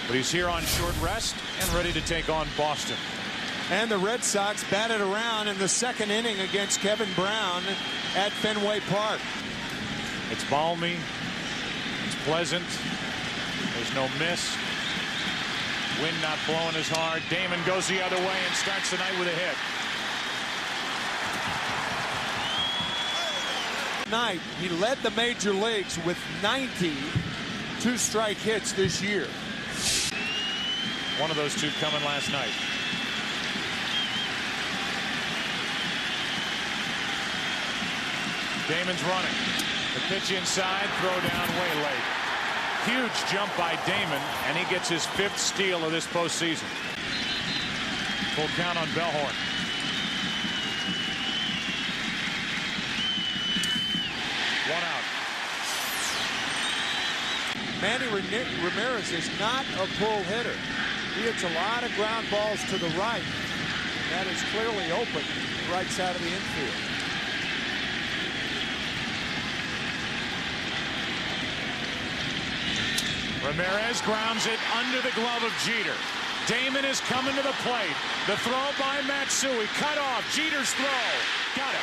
But he's here on short rest and ready to take on Boston. And the Red Sox batted around in the second inning against Kevin Brown at Fenway Park. It's balmy. It's pleasant. There's no mist. Wind not blowing as hard. Damon goes the other way and starts the night with a hit. Night, he led the major leagues with 90 two-strike hits this year. One of those two coming last night. Damon's running. The pitch inside, throw down way late. Huge jump by Damon, and he gets his 5th steal of this postseason. Full count on Bellhorn. One out. Manny Ramirez is not a pull hitter. He hits a lot of ground balls to the right. That is clearly open, the right side of the infield. Ramirez grounds it under the glove of Jeter. Damon is coming to the plate. The throw by Matsui. Cut off. Jeter's throw. Got it.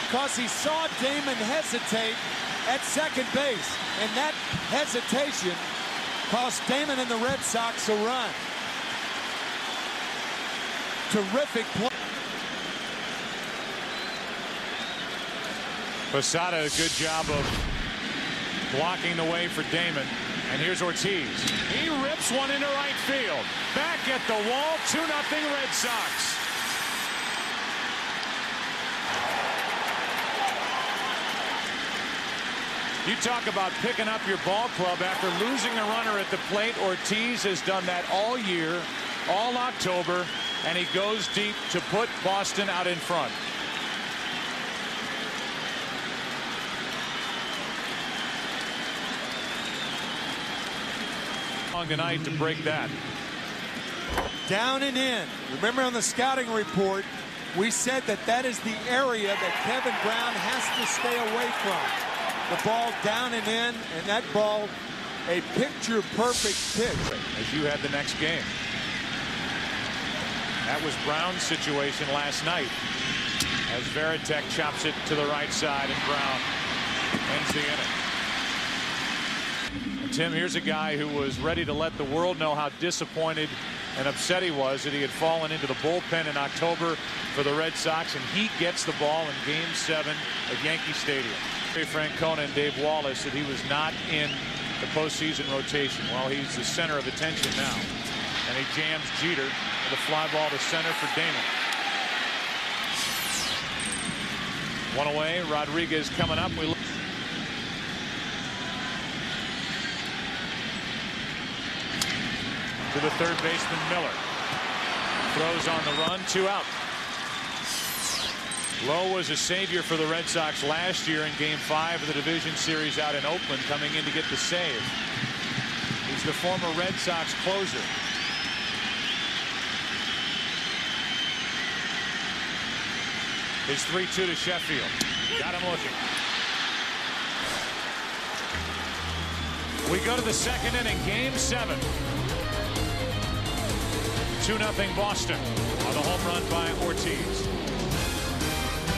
Because he saw Damon hesitate at second base. And that hesitation cost Damon and the Red Sox a run. Terrific play. Posada, a good job of blocking the way for Damon. And here's Ortiz. He rips one into right field. Back at the wall, 2-0 Red Sox. You talk about picking up your ball club after losing a runner at the plate. Ortiz has done that all year, all October, and he goes deep to put Boston out in front. Long tonight to break that. Down and in. Remember on the scouting report, we said that that is the area that Kevin Brown has to stay away from. The ball down and in, and that ball, a picture-perfect pitch. As you had the next game. That was Brown's situation last night as Veritek chops it to the right side and Brown ends the inning. And Tim, here's a guy who was ready to let the world know how disappointed and upset he was that he had fallen into the bullpen in October for the Red Sox, and he gets the ball in Game 7 at Yankee Stadium. Francona and Dave Wallace said he was not in the postseason rotation. Well, he's the center of attention now, and he jams Jeter with a fly ball to center for Damon. One away. Rodriguez coming up. We look to the third baseman Miller. Throws on the run. 2 out. Lowe was a savior for the Red Sox last year in Game 5 of the division series out in Oakland, coming in to get the save. He's the former Red Sox closer. His 3-2 to Sheffield. Got him looking. We go to the second inning, Game 7. 2-0 Boston on the home run by Ortiz.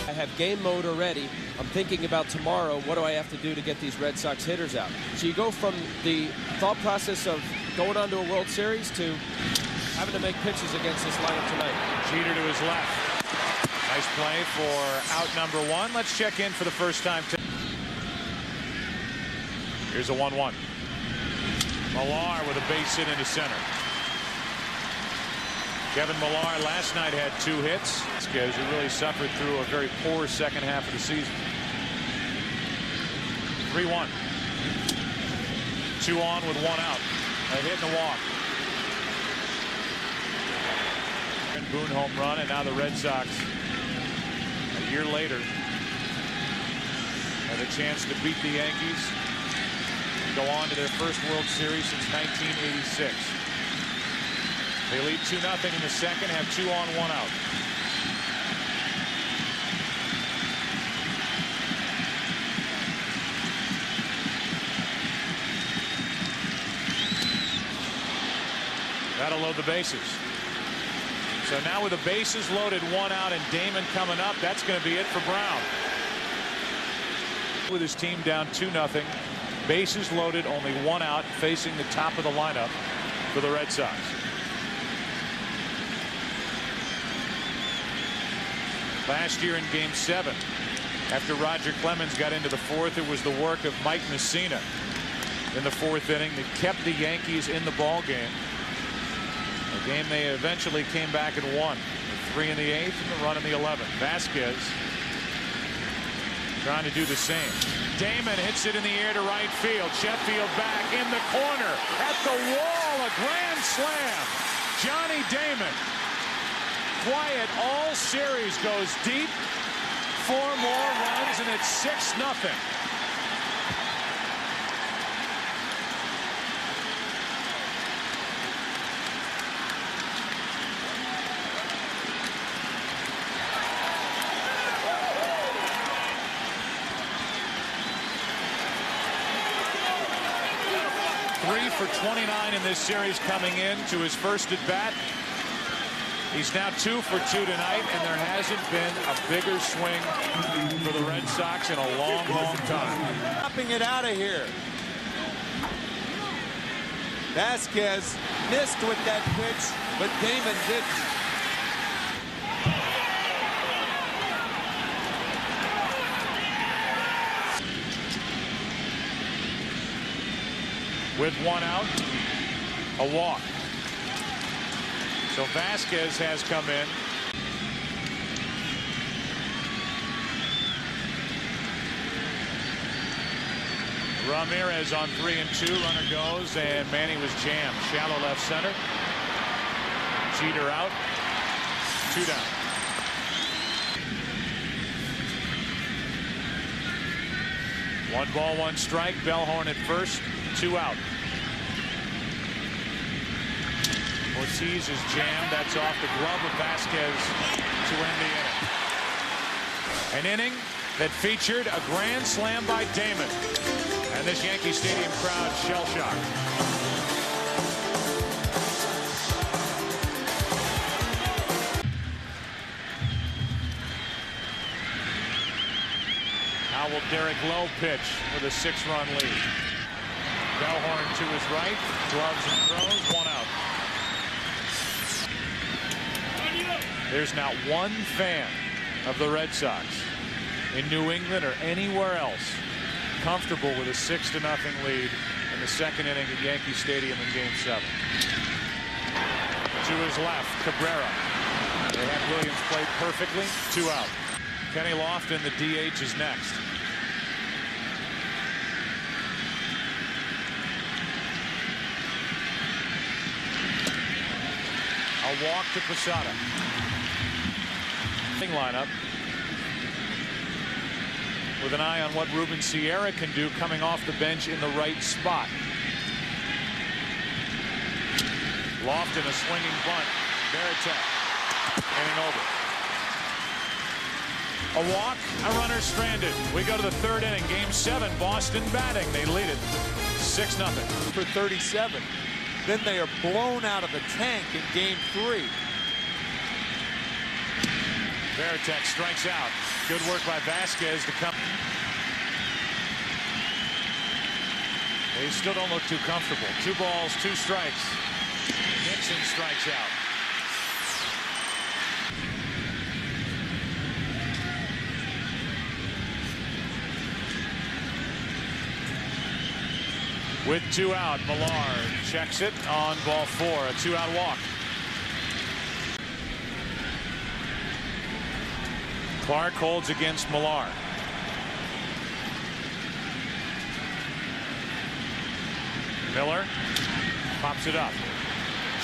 I have game mode already. I'm thinking about tomorrow. What do I have to do to get these Red Sox hitters out? So you go from the thought process of going on to a World Series to having to make pitches against this lineup tonight. Jeter to his left. Nice play for out number 1. Let's check in for the first time. Here's a 1-1. Millar with a base hit into center. Kevin Millar last night had 2 hits. As he really suffered through a very poor second half of the season. 3-1. 2 on with 1 out. A hit and a walk. And Boone home run, and now the Red Sox, a year later, have a chance to beat the Yankees and go on to their first World Series since 1986. They lead 2-0 in the second, have 2 on, 1 out. That'll load the bases. So now with the bases loaded, 1 out, and Damon coming up, that's going to be it for Brown. With his team down 2-0, bases loaded, only 1 out, facing the top of the lineup for the Red Sox. Last year in Game 7, after Roger Clemens got into the 4th, it was the work of Mike Messina in the 4th inning that kept the Yankees in the ball game. A game they eventually came back and won. With 3 in the 8th and the run in the 11th. Vasquez trying to do the same. Damon hits it in the air to right field. Sheffield back in the corner at the wall. A grand slam. Johnny Damon. Quiet all series, goes deep. 4 more runs and it's 6-0. For 29 in this series coming in to his first at bat. He's now 2 for 2 tonight, and there hasn't been a bigger swing for the Red Sox in a long, long time. Popping it out of here. Vasquez missed with that pitch, but Damon didn't. With 1 out, a walk. So Vasquez has come in. Ramirez on 3-2. Runner goes, and Manny was jammed. Shallow left center. Jeter out. 2 down. One ball, 1 strike. Bellhorn at first. 2 out. Ortiz is jammed. That's off the glove of Vasquez to end the inning. An inning that featured a grand slam by Damon. And this Yankee Stadium crowd shell-shocked. How will Derek Lowe pitch with a 6-run lead? Bellhorn to his right, gloves and throws, 1 out. There's not one fan of the Red Sox in New England or anywhere else comfortable with a 6-0 lead in the 2nd inning at Yankee Stadium in Game 7. To his left, Cabrera. They had Williams played perfectly, 2 out. Kenny Lofton, the DH, is next. A walk to Posada. Lineup with an eye on what Ruben Sierra can do coming off the bench in the right spot. Lofton, a swinging bunt. Veritek inning over. A walk, a runner stranded. We go to the 3rd inning. Game 7, Boston batting. They lead it 6-0. For 37. Then they are blown out of the tank in Game 3. Veritek strikes out. Good work by Vasquez to come. They still don't look too comfortable. 2 balls, 2 strikes. Nixon strikes out. With 2 out, Millar checks it on ball 4. A 2-out walk. Clark holds against Millar. Miller pops it up.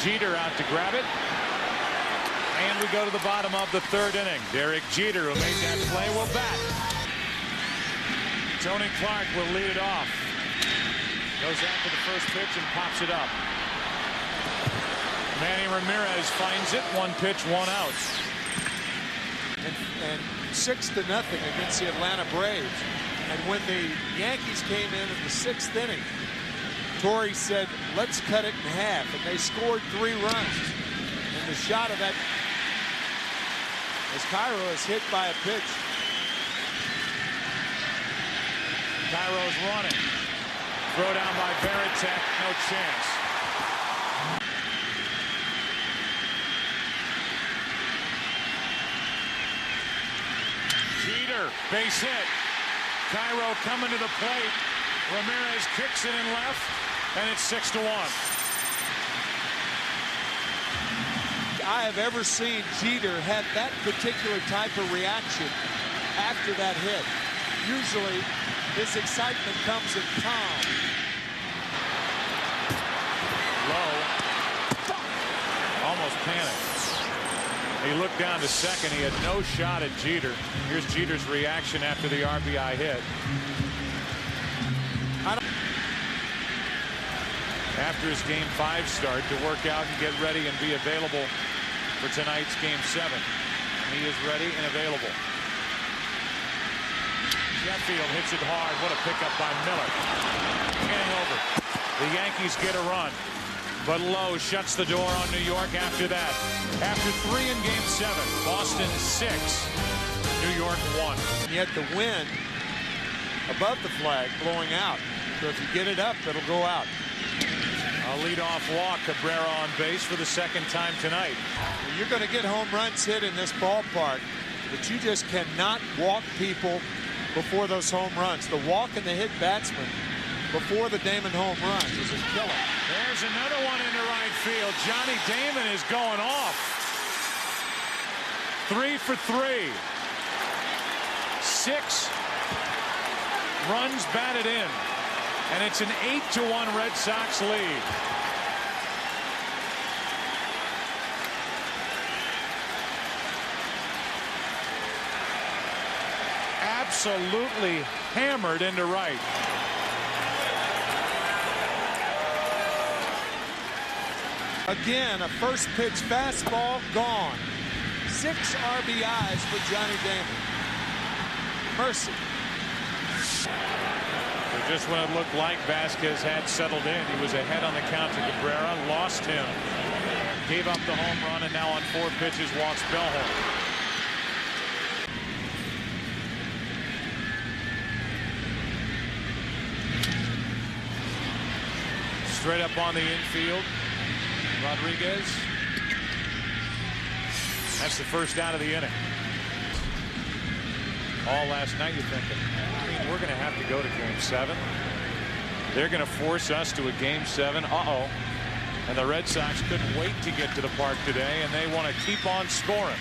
Jeter out to grab it. And we go to the bottom of the 3rd inning. Derek Jeter, who made that play, will bat. Tony Clark will lead it off. Goes after the first pitch and pops it up. Manny Ramirez finds it. 1 pitch, 1 out. And 6-0 against the Atlanta Braves. And when the Yankees came in the 6th inning, Torrey said, let's cut it in half, and they scored 3 runs. And the shot of that, as Cairo is hit by a pitch. Cairo's running. Throw down by Veritek, no chance. Jeter, base hit. Cairo coming to the plate. Ramirez kicks it in left, and it's 6-1. I have ever seen Jeter have that particular type of reaction after that hit. Usually, this excitement comes in calm. Low. Almost panicked. He looked down to second. He had no shot at Jeter. Here's Jeter's reaction after the RBI hit. After his Game 5 start to work out and get ready and be available for tonight's Game 7. He is ready and available. Sheffield hits it hard. What a pickup by Miller. Getting over. The Yankees get a run. But Lowe shuts the door on New York after that. After 3 in Game 7, Boston 6, New York 1. And yet the wind above the flag blowing out. So if you get it up, it'll go out. A leadoff walk. Cabrera on base for the 2nd time tonight. You're going to get home runs hit in this ballpark, but you just cannot walk people before those home runs. The walk and the hit batsman before the Damon home run is a killer. There's another one into right field. Johnny Damon is going off. 3 for 3. 6 runs batted in. And it's an 8-1 Red Sox lead. Absolutely hammered into right. Again, a first pitch fastball gone. 6 RBIs for Johnny Damon. Mercy. So just when it looked like Vasquez had settled in, he was ahead on the count to Cabrera, lost him, gave up the home run, and now on 4 pitches walks Bellhorn. Straight up on the infield. Rodriguez. That's the first out of the inning. All last night you're thinking, I mean, we're going to have to go to Game 7. They're going to force us to a Game 7. Uh-oh. And the Red Sox couldn't wait to get to the park today, and they want to keep on scoring.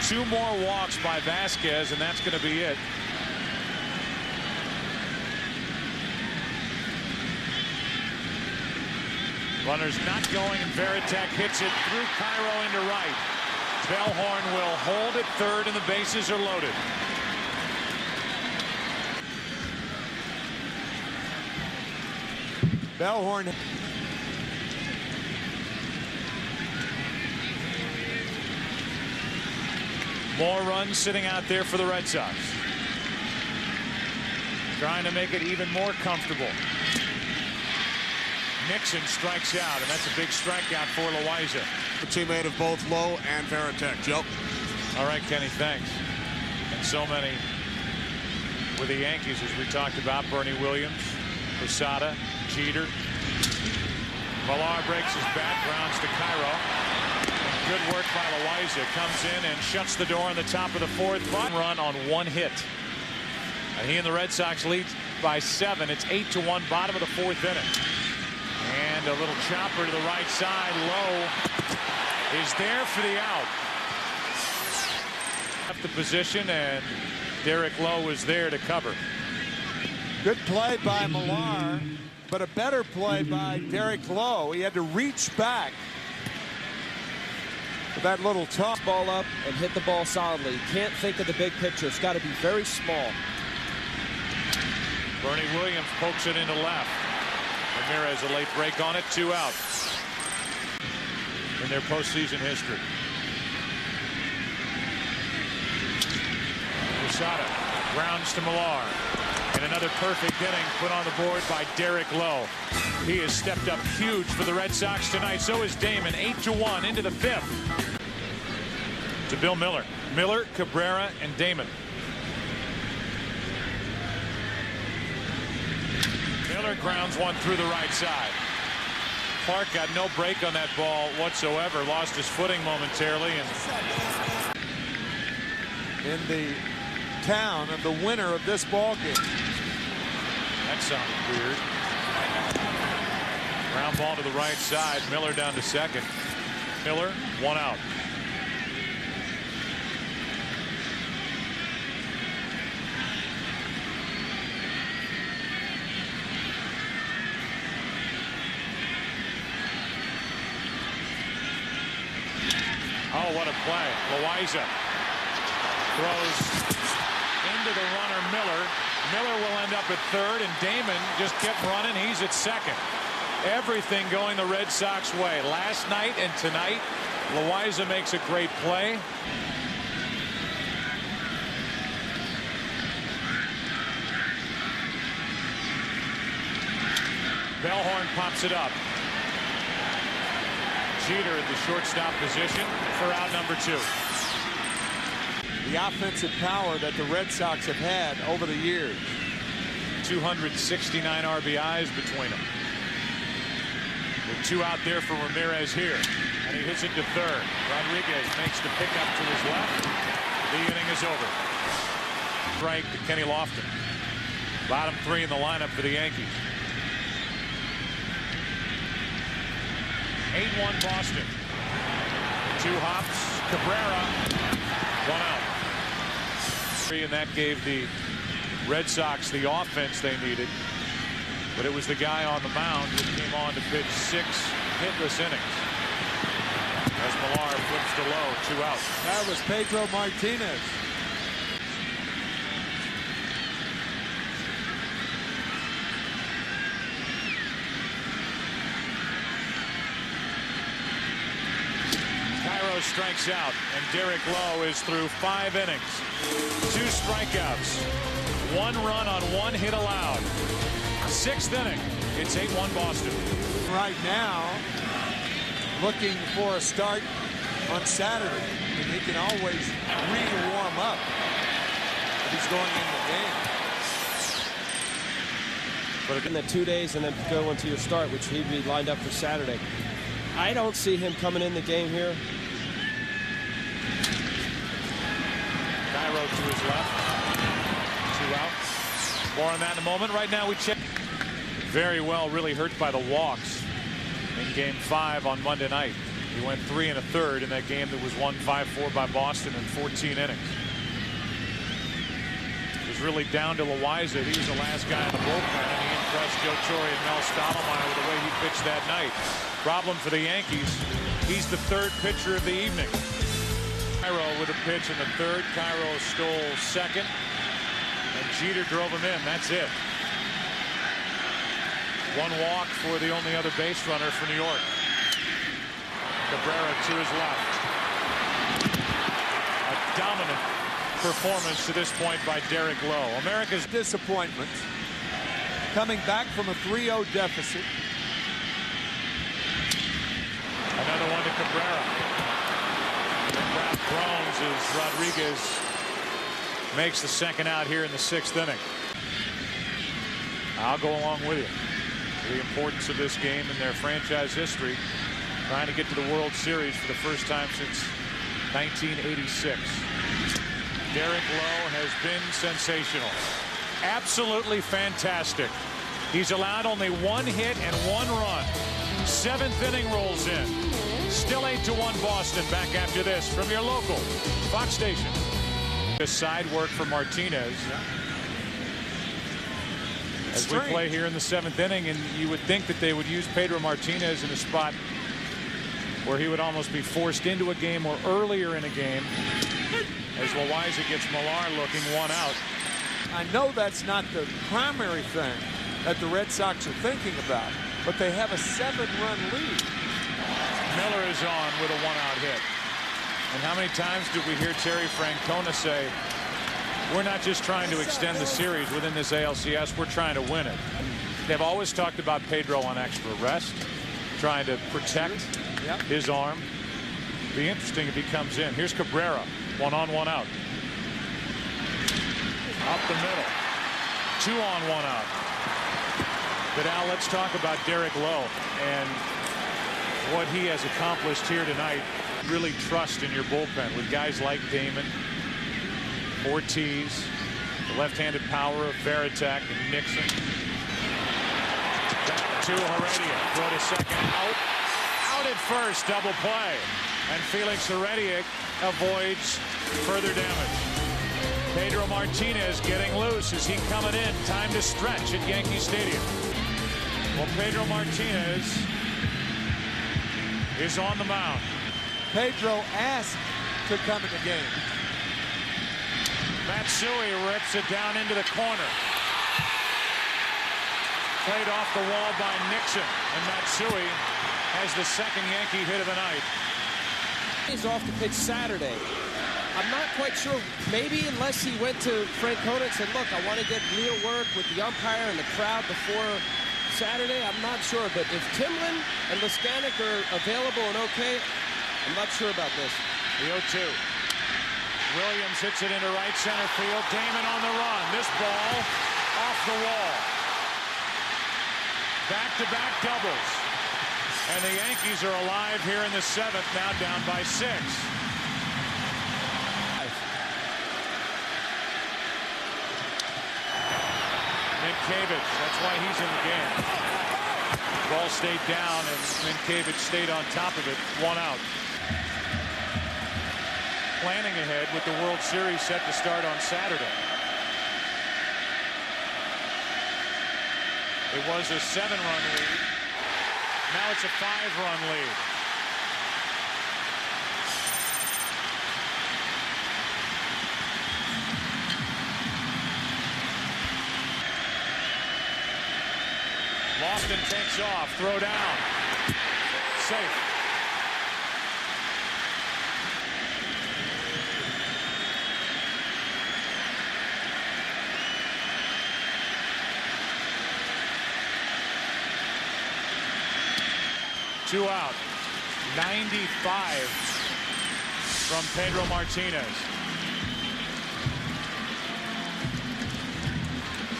2 more walks by Vasquez, and that's going to be it. Runners not going, and Veritek hits it through Cairo into right. Bellhorn will hold at third, and the bases are loaded. Bellhorn. More runs sitting out there for the Red Sox. Trying to make it even more comfortable. Nixon strikes out, and that's a big strikeout for Loaiza. A teammate of both Lowe and Veritek. Joe. All right, Kenny, thanks. And so many with the Yankees, as we talked about. Bernie Williams, Posada, Jeter. Millar breaks his bat, grounds to Cairo. Good work by Loaiza. Comes in and shuts the door on the top of the 4th. Run on 1 hit. And he and the Red Sox lead by 7. It's 8-1, bottom of the 4th inning. And a little chopper to the right side. Lowe is there for the out. Left the position, and Derek Lowe is there to cover. Good play by Millar, but a better play by Derek Lowe. He had to reach back for that little toss. Ball up and hit the ball solidly. You can't think of the big picture. It's got to be very small. Bernie Williams pokes it into left. Ramirez a late break on it. 2 outs in their postseason history. Posada grounds to Millar. And another perfect inning put on the board by Derek Lowe. He has stepped up huge for the Red Sox tonight. So is Damon. 8-1 into the fifth. To Bill Miller. Miller, Cabrera, and Damon. Miller grounds one through the right side. Clark got no break on that ball whatsoever. Lost his footing momentarily. And in the town of the winner of this ball game. That sounded weird. Ground ball to the right side. Miller down to second. Miller, one out. Oh, what a play. Loaiza throws into the runner, Miller. Miller will end up at third, and Damon just kept running. He's at second. Everything going the Red Sox way. Last night and tonight, Loaiza makes a great play. Bellhorn pops it up. Jeter at the shortstop position for out number 2. The offensive power that the Red Sox have had over the years. 269 RBIs between them. With 2 out there for Ramirez here. And he hits it to third. Rodriguez makes the pickup to his left. The inning is over. Strike to Kenny Lofton. Bottom 3 in the lineup for the Yankees. 8-1 Boston. 2 hops. Cabrera. 1 out. And that gave the Red Sox the offense they needed. But it was the guy on the mound who came on to pitch 6 hitless innings. As Millar flips to Lowe. 2 out. That was Pedro Martinez. Strikes out, and Derek Lowe is through 5 innings. 2 strikeouts, 1 run on 1 hit allowed. 6th inning. It's 8-1 Boston. Right now, looking for a start on Saturday, and he can always re-warm up if he's going in the game. But in the 2 days and then go into your start, which he'd be lined up for Saturday. I don't see him coming in the game here. Cairo to his left. 2 out. More on that in a moment. Right now we check. Very well, really hurt by the walks in Game 5 on Monday night. He went 3 1/3 in that game that was won 5-4 by Boston in 14 innings. It was really down to Loaiza. He was the last guy in the bullpen, and he impressed Joe Torre and Mel Stottlemyre with the way he pitched that night. Problem for the Yankees, he's the 3rd pitcher of the evening. Cairo with a pitch in the 3rd. Cairo stole 2nd, and Jeter drove him in. That's it. 1 walk for the only other base runner for New York. Cabrera to his left. A dominant performance to this point by Derek Lowe. America's disappointment. Coming back from a 3-0 deficit. Another one to Cabrera. The crowd groans as Rodriguez makes the 2nd out here in the 6th inning. I'll go along with you. The importance of this game in their franchise history. Trying to get to the World Series for the first time since 1986. Derek Lowe has been sensational. Absolutely fantastic. He's allowed only 1 hit and 1 run. 7th inning rolls in. Still 8-1 Boston. Back after this from your local Fox station. The side work for Martinez. As we play here in the 7th inning, and you would think that they would use Pedro Martinez in a spot where he would almost be forced into a game or earlier in a game. As Loaiza gets Millar looking, 1 out. I know that's not the primary thing that the Red Sox are thinking about, but they have a 7-run lead. Miller is on with a 1-out hit. And how many times did we hear Terry Francona say, we're not just trying to extend the series within this ALCS, we're trying to win it. They've always talked about Pedro on extra rest, trying to protect his arm. Be interesting if he comes in. Here's Cabrera, 1-on, 1-out. Up the middle, 2-on, 1-out. But Al, let's talk about Derek Lowe and what he has accomplished here tonight. Really trust in your bullpen with guys like Damon, Ortiz, the left-handed power of Varitek and Nixon. Back to Heredia. Throw to second. Out at first. Double play. And Felix Heredia avoids further damage. Pedro Martinez getting loose. Is he coming in? Time to stretch at Yankee Stadium. Well, Pedro Martinez is on the mound. Pedro asked to come in the game. Matsui rips it down into the corner. Played off the wall by Nixon, and Matsui has the second Yankee hit of the night. He's off to pitch Saturday. I'm not quite sure. Maybe unless he went to Francona and said, look, I want to get real work with the umpire and the crowd before Saturday. I'm not sure. But if Timlin and Leskanic are available and okay, I'm not sure about this. The 0-2. Williams hits it into right center field. Damon on the run. This ball off the wall. Back-to-back doubles. And the Yankees are alive here in the 7th, now down by 6. Minkiewicz, that's why he's in the game. Ball stayed down, and Minkiewicz stayed on top of it. 1 out. Planning ahead with the World Series set to start on Saturday. It was a 7-run lead. Now it's a 5-run lead. Lofton takes off. Throw down. Safe. Two out. 95 from Pedro Martinez.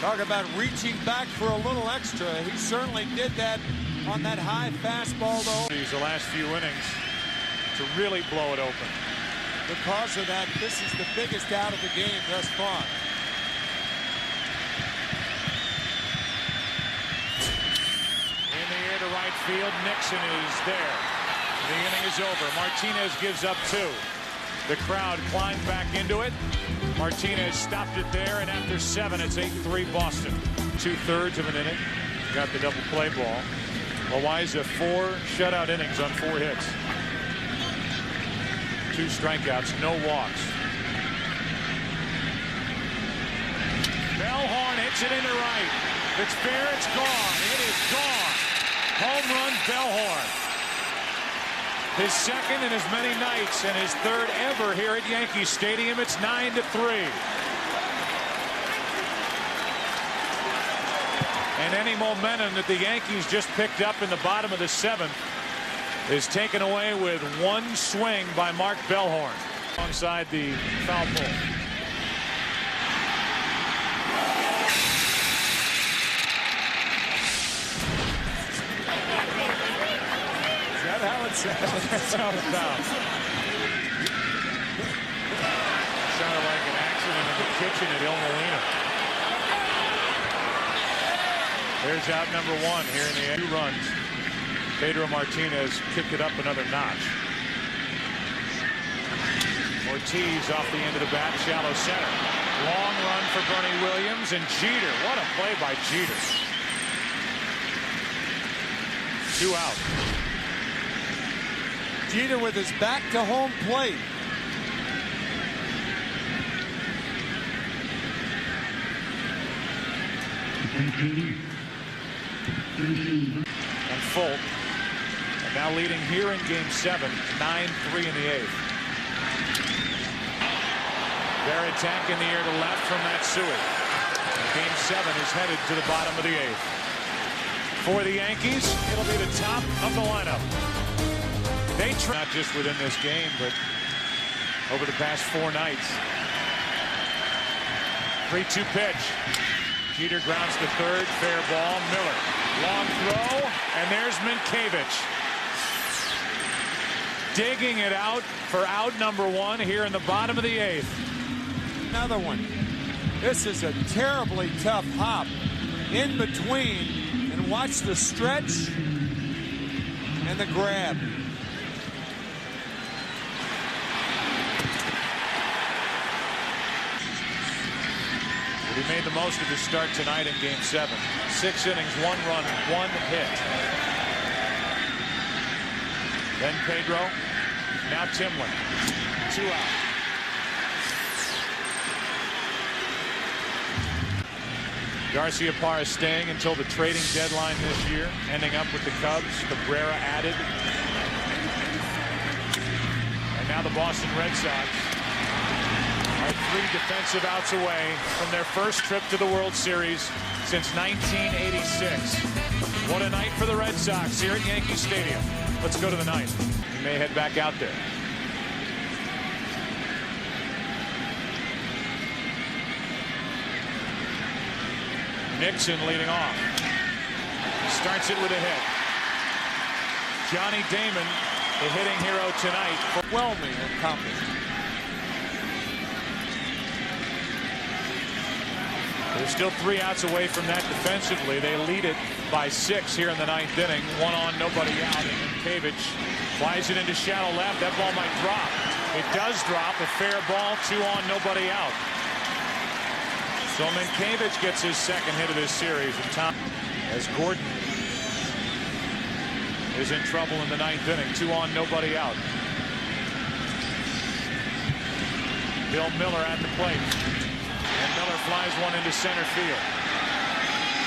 Talk about reaching back for a little extra. He certainly did that on that high fastball, though. The last few innings to really blow it open. Because of that, this is the biggest out of the game thus far. To right field. Nixon is there. The inning is over. Martinez gives up 2. The crowd climbed back into it. Martinez stopped it there, and after 7, it's 8-3 Boston. 2/3 of an inning. Got the double play ball. Loaiza 4 shutout innings on 4 hits. 2 strikeouts, no walks. Bellhorn hits it into right. It's fair, it's gone. It is gone. Home run, Bellhorn. His second in as many nights and his 3rd ever here at Yankee Stadium. It's 9-3. And any momentum that the Yankees just picked up in the bottom of the 7th is taken away with 1 swing by Mark Bellhorn alongside the foul pole. That's how it sounds. Sounded like an accident in the kitchen at Il Molino. There's out number 1 here in the 2 runs. Pedro Martinez kicked it up another notch. Ortiz off the end of the bat, shallow center. Long run for Bernie Williams, and Jeter. What a play by Jeter. 2 out. Jeter with his back to home plate. And Fulton. And now leading here in Game 7, 9-3 in the 8th. Varitek in the air to left from Matsui. Game 7 is headed to the bottom of the 8th. For the Yankees, it'll be the top of the lineup. They not just within this game, but over the past 4 nights. 3-2 pitch. Jeter grounds to third. Fair ball. Miller. Long throw. And there's Minkiewicz. Digging it out for out number 1 here in the bottom of the 8th. Another one. This is a terribly tough hop in between, and watch the stretch and the grab. He made the most of his start tonight in Game 7. 6 innings, 1 run, 1 hit. Then Pedro. Now Timlin. 2 out. Garciaparra staying until the trading deadline this year, ending up with the Cubs. Cabrera added. And now the Boston Red Sox are 3 defensive outs away from their first trip to the World Series since 1986. What a night for the Red Sox here at Yankee Stadium. Let's go to the 9th. He may head back out there. Nixon leading off. Starts it with a hit. Johnny Damon, the hitting hero tonight. Overwhelming accomplishment. They're still 3 outs away from that defensively. They lead it by 6 here in the 9th inning. 1 on, nobody out. And Minkiewicz flies it into shallow left. That ball might drop. It does drop. A fair ball. 2 on, nobody out. So Minkiewicz gets his second hit of this series. And Tom, as Gordon is in trouble in the 9th inning. 2 on, nobody out. Bill Miller at the plate. And Miller flies one into center field.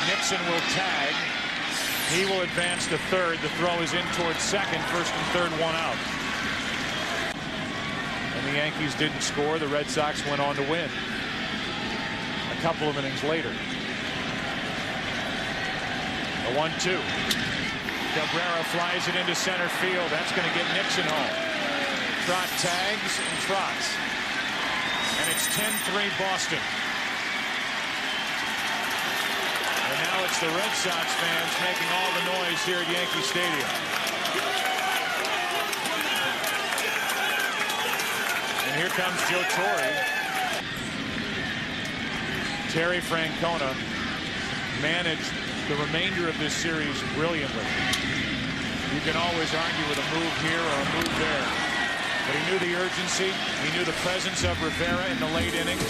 Nixon will tag. He will advance to third. The throw is in towards second. First and third, 1 out. And the Yankees didn't score. The Red Sox went on to win. A couple of innings later. The 1-2. Cabrera flies it into center field. That's going to get Nixon home. Trot tags and trots. And it's 10-3 Boston. And now it's the Red Sox fans making all the noise here at Yankee Stadium. And here comes Joe Torre. Terry Francona managed the remainder of this series brilliantly. You can always argue with a move here or a move there. But he knew the urgency. He knew the presence of Rivera in the late innings.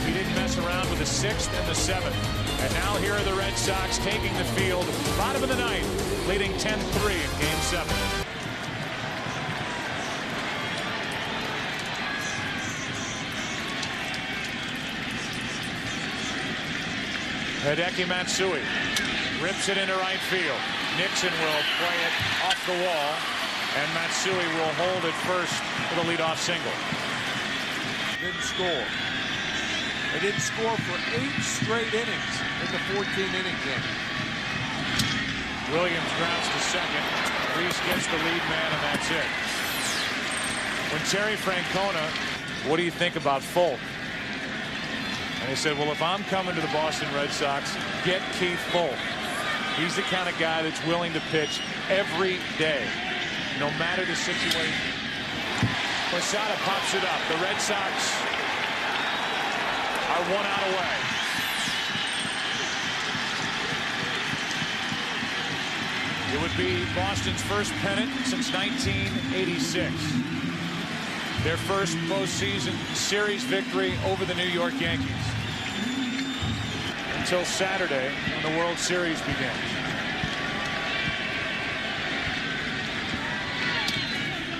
He didn't mess around with the 6th and the 7th. And now here are the Red Sox taking the field. Bottom of the 9th, leading 10-3 in Game 7. Hideki Matsui rips it into right field. Nixon will play it off the wall, and Matsui will hold it first for the leadoff single. Didn't score. They didn't score for 8 straight innings in the 14-inning game. Williams grounds to second. Reese gets the lead man, and that's it. When Terry Francona, what do you think about Folk? And he said, well, if I'm coming to the Boston Red Sox, get Keith Folk. He's the kind of guy that's willing to pitch every day, no matter the situation. Posada pops it up. The Red Sox are 1 out away. It would be Boston's first pennant since 1986. Their first postseason series victory over the New York Yankees. Until Saturday, when the World Series begins.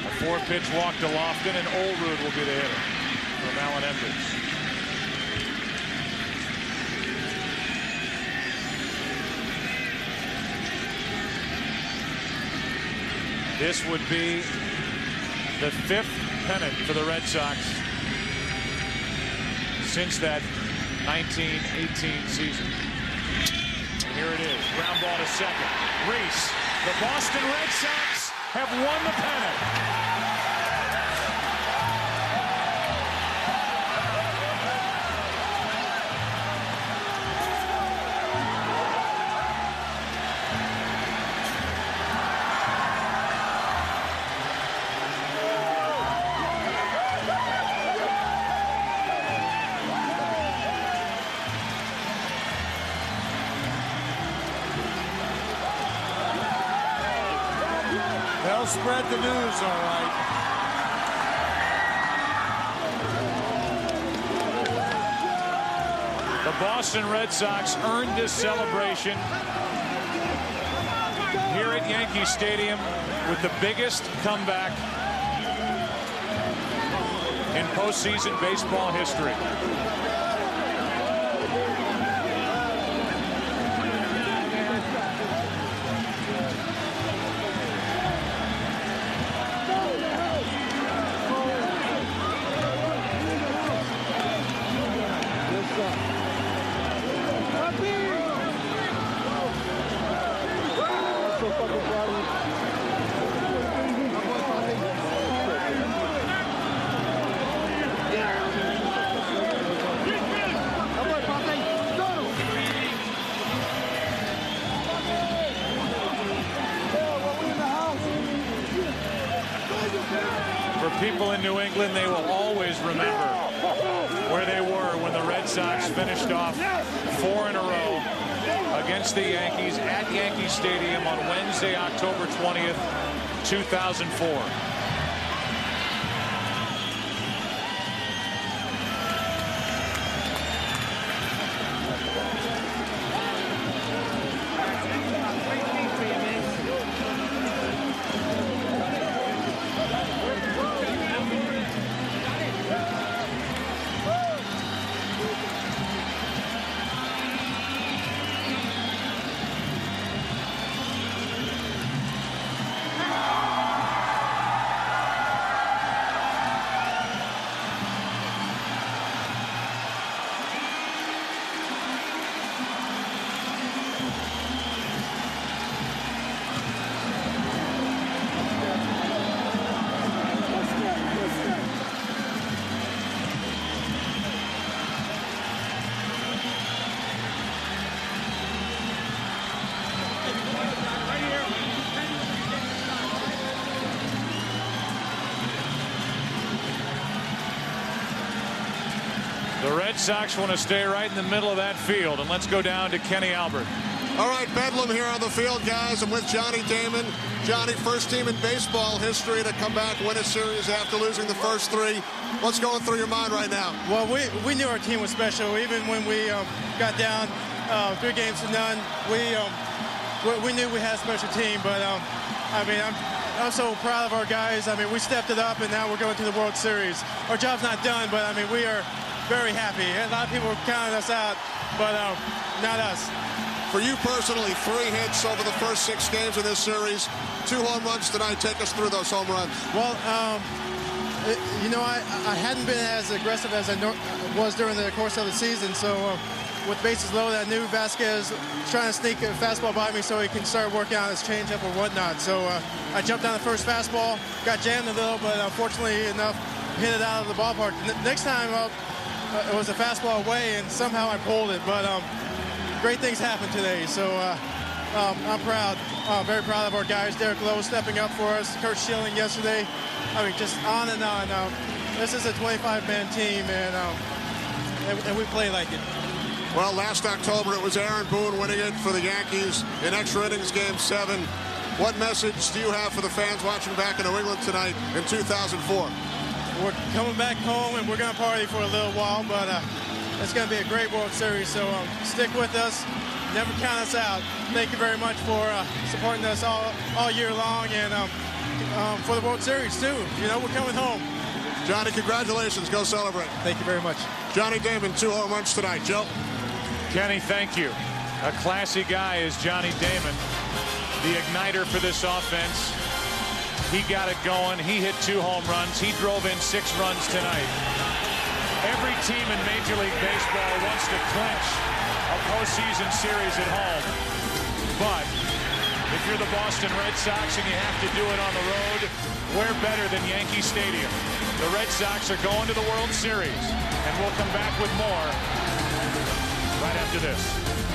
A 4-pitch walk to Lofton, and Olerud will be the hitter from Alan Enders. This would be the 5th pennant for the Red Sox since that 1918 season. And here it is, ground ball to second. Reese, the Boston Red Sox have won the pennant. They'll spread the news, all right. The Boston Red Sox earned this celebration here at Yankee Stadium with the biggest comeback in postseason baseball history. For people in New England, they will always remember where they were when the Red Sox finished off 4 in a row against the Yankees at Yankee Stadium on Wednesday, October 20th, 2004. The Red Sox want to stay right in the middle of that field, and let's go down to Kenny Albert. All right, Bedlam here on the field, guys. I'm with Johnny Damon. Johnny, first team in baseball history to come back, win a series after losing the first 3. What's going through your mind right now? Well, we knew our team was special. Even when we got down 3 games to none, we knew we had a special team. But I mean, I'm so proud of our guys. I mean, we stepped it up, and now we're going to the World Series. Our job's not done, but I mean, we are very happy. A lot of people were counting us out, but not us. For you personally, 3 hits over the first 6 games of this series, 2 home runs tonight. Take us through those home runs. Well, you know, I hadn't been as aggressive as I was during the course of the season, so with bases loaded, I knew Vasquez was trying to sneak a fastball by me so he can start working on his changeup or whatnot. So I jumped on the first fastball, got jammed a little, but unfortunately enough, hit it out of the ballpark. Next time up, it was a fastball away, and somehow I pulled it. But great things happened today, so I'm proud. Very proud of our guys. Derek Lowe stepping up for us. Kurt Schilling yesterday. I mean, just on and on. This is a 25-man team, and we play like it. Well, last October, it was Aaron Boone winning it for the Yankees in extra innings, Game 7. What message do you have for the fans watching back in New England tonight in 2004? We're coming back home, and we're going to party for a little while, but it's going to be a great World Series, so stick with us. Never count us out. Thank you very much for supporting us all year long, and for the World Series, too. You know, we're coming home. Johnny, congratulations. Go celebrate. Thank you very much. Johnny Damon, 2 home runs tonight. Joe? Kenny, thank you. A classy guy is Johnny Damon, the igniter for this offense. He got it going. He hit 2 home runs. He drove in 6 runs tonight. Every team in Major League Baseball wants to clinch a postseason series at home. But if you're the Boston Red Sox and you have to do it on the road, where better than Yankee Stadium? The Red Sox are going to the World Series, and we'll come back with more right after this.